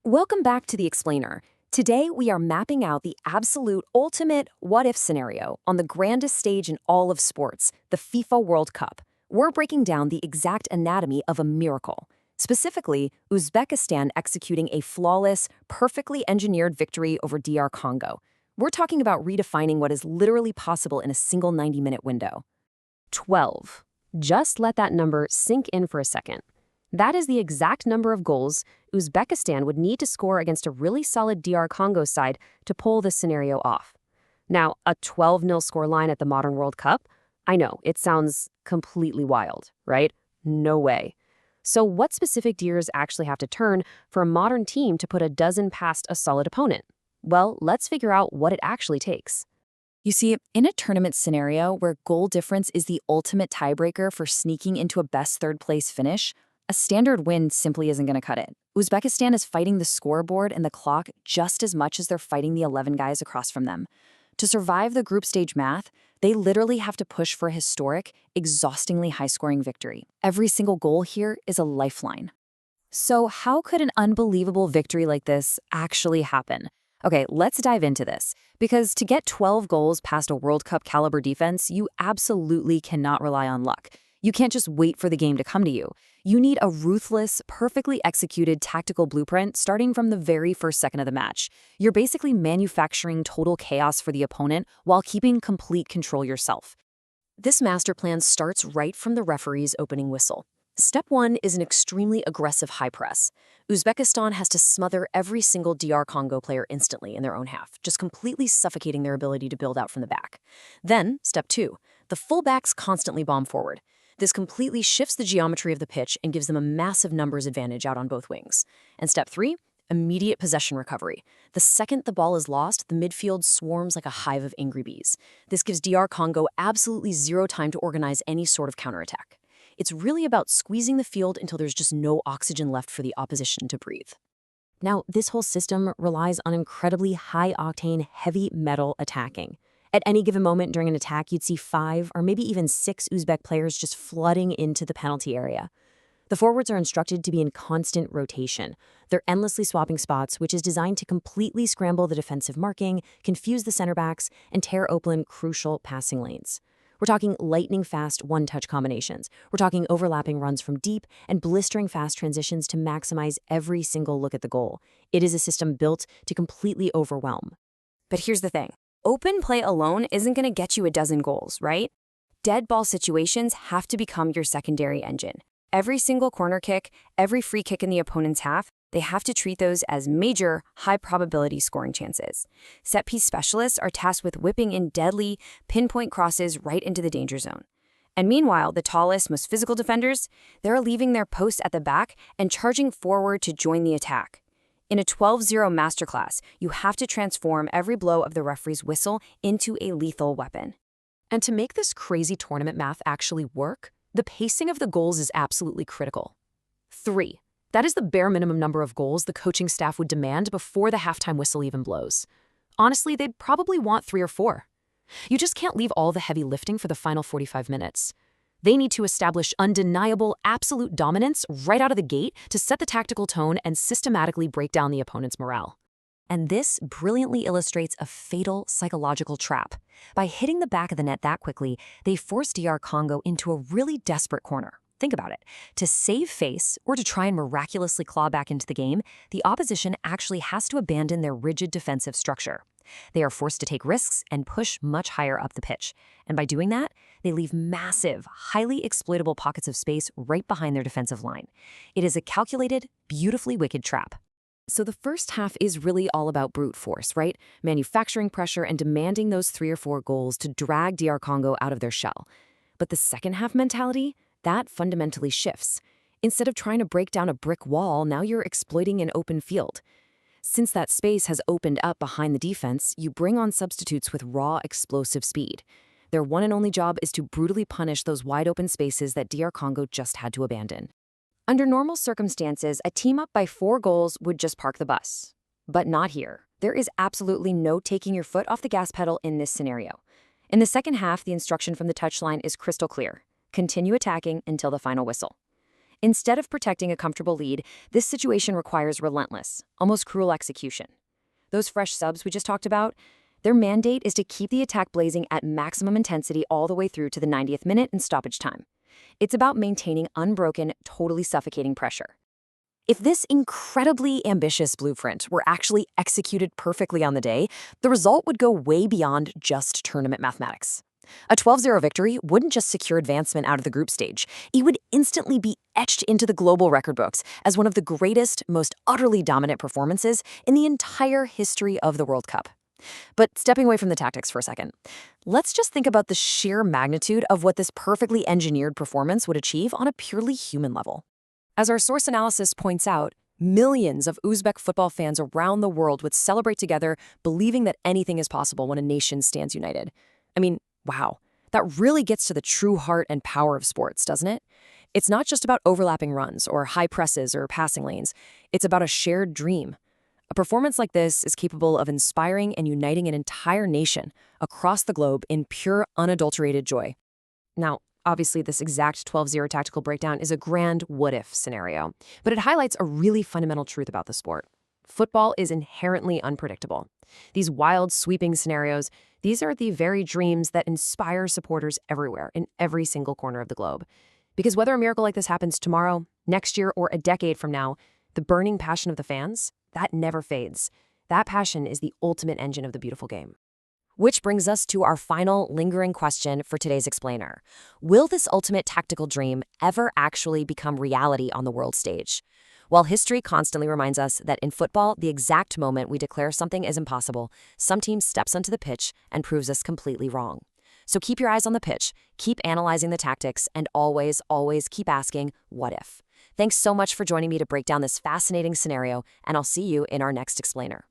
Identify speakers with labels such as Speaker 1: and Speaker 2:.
Speaker 1: Welcome back to The Explainer. Today, we are mapping out the absolute ultimate what-if scenario on the grandest stage in all of sports, the FIFA World Cup. We're breaking down the exact anatomy of a miracle. Specifically, Uzbekistan executing a flawless, perfectly engineered victory over DR Congo. We're talking about redefining what is literally possible in a single 90-minute window. 12. Just let that number sink in for a second. That is the exact number of goals Uzbekistan would need to score against a really solid DR Congo side to pull this scenario off. Now, a 12-0 scoreline at the modern World Cup? I know, it sounds completely wild, right? No way. So what specific gears actually have to turn for a modern team to put a dozen past a solid opponent? Well, let's figure out what it actually takes. You see, in a tournament scenario where goal difference is the ultimate tiebreaker for sneaking into a best third-place finish, a standard win simply isn't going to cut it. Uzbekistan is fighting the scoreboard and the clock just as much as they're fighting the 11 guys across from them. To survive the group stage math, they literally have to push for a historic, exhaustingly high-scoring victory. Every single goal here is a lifeline. So how could an unbelievable victory like this actually happen? Okay, let's dive into this. Because to get 12 goals past a World Cup caliber defense, you absolutely cannot rely on luck. You can't just wait for the game to come to you. You need a ruthless, perfectly executed tactical blueprint starting from the very first second of the match. You're basically manufacturing total chaos for the opponent while keeping complete control yourself. This master plan starts right from the referee's opening whistle. Step 1 is an extremely aggressive high press. Uzbekistan has to smother every single DR Congo player instantly in their own half, just completely suffocating their ability to build out from the back. Then, step 2, the fullbacks constantly bomb forward. This completely shifts the geometry of the pitch and gives them a massive numbers advantage out on both wings. And step 3, immediate possession recovery. The second the ball is lost, the midfield swarms like a hive of angry bees. This gives DR Congo absolutely zero time to organize any sort of counterattack. It's really about squeezing the field until there's just no oxygen left for the opposition to breathe. Now, this whole system relies on incredibly high-octane, heavy metal attacking. At any given moment during an attack, you'd see 5 or maybe even 6 Uzbek players just flooding into the penalty area. The forwards are instructed to be in constant rotation. They're endlessly swapping spots, which is designed to completely scramble the defensive marking, confuse the center backs, and tear open crucial passing lanes. We're talking lightning-fast one-touch combinations. We're talking overlapping runs from deep and blistering fast transitions to maximize every single look at the goal. It is a system built to completely overwhelm. But here's the thing. Open play alone isn't going to get you a dozen goals, right? Dead ball situations have to become your secondary engine. Every single corner kick, every free kick in the opponent's half, they have to treat those as major, high-probability scoring chances. Set-piece specialists are tasked with whipping in deadly, pinpoint crosses right into the danger zone. And meanwhile, the tallest, most physical defenders, they're leaving their posts at the back and charging forward to join the attack. In a 12-0 masterclass, you have to transform every blow of the referee's whistle into a lethal weapon. And to make this crazy tournament math actually work, the pacing of the goals is absolutely critical. 3. That is the bare minimum number of goals the coaching staff would demand before the halftime whistle even blows. Honestly, they'd probably want 3 or 4. You just can't leave all the heavy lifting for the final 45 minutes. They need to establish undeniable, absolute dominance right out of the gate to set the tactical tone and systematically break down the opponent's morale. And this brilliantly illustrates a fatal psychological trap. By hitting the back of the net that quickly, they force DR Congo into a really desperate corner. Think about it. To save face, or to try and miraculously claw back into the game, the opposition actually has to abandon their rigid defensive structure. They are forced to take risks and push much higher up the pitch. And by doing that, they leave massive, highly exploitable pockets of space right behind their defensive line. It is a calculated, beautifully wicked trap. So the first half is really all about brute force, right? Manufacturing pressure and demanding those 3 or 4 goals to drag DR Congo out of their shell. But the second half mentality, that fundamentally shifts. Instead of trying to break down a brick wall, now you're exploiting an open field. Since that space has opened up behind the defense, you bring on substitutes with raw, explosive speed. Their one and only job is to brutally punish those wide-open spaces that DR Congo just had to abandon. Under normal circumstances, a team up by 4 goals would just park the bus. But not here. There is absolutely no taking your foot off the gas pedal in this scenario. In the second half, the instruction from the touchline is crystal clear. Continue attacking until the final whistle. Instead of protecting a comfortable lead, this situation requires relentless, almost cruel execution. Those fresh subs we just talked about, their mandate is to keep the attack blazing at maximum intensity all the way through to the 90th minute and stoppage time. It's about maintaining unbroken, totally suffocating pressure. If this incredibly ambitious blueprint were actually executed perfectly on the day, the result would go way beyond just tournament mathematics. A 12-0 victory wouldn't just secure advancement out of the group stage, it would instantly be etched into the global record books as one of the greatest, most utterly dominant performances in the entire history of the World Cup. But stepping away from the tactics for a second, let's just think about the sheer magnitude of what this perfectly engineered performance would achieve on a purely human level. As our source analysis points out, millions of Uzbek football fans around the world would celebrate together, believing that anything is possible when a nation stands united. I mean, wow, that really gets to the true heart and power of sports, doesn't it? It's not just about overlapping runs or high presses or passing lanes. It's about a shared dream. A performance like this is capable of inspiring and uniting an entire nation across the globe in pure, unadulterated joy. Now, obviously, this exact 12-0 tactical breakdown is a grand what-if scenario, but it highlights a really fundamental truth about the sport. Football is inherently unpredictable. These wild, sweeping scenarios, these are the very dreams that inspire supporters everywhere, in every single corner of the globe. Because whether a miracle like this happens tomorrow, next year, or a decade from now, the burning passion of the fans, that never fades. That passion is the ultimate engine of the beautiful game. Which brings us to our final lingering question for today's explainer. Will this ultimate tactical dream ever actually become reality on the world stage? While history constantly reminds us that in football, the exact moment we declare something is impossible, some team steps onto the pitch and proves us completely wrong. So keep your eyes on the pitch, keep analyzing the tactics, and always, always keep asking, what if? Thanks so much for joining me to break down this fascinating scenario, and I'll see you in our next explainer.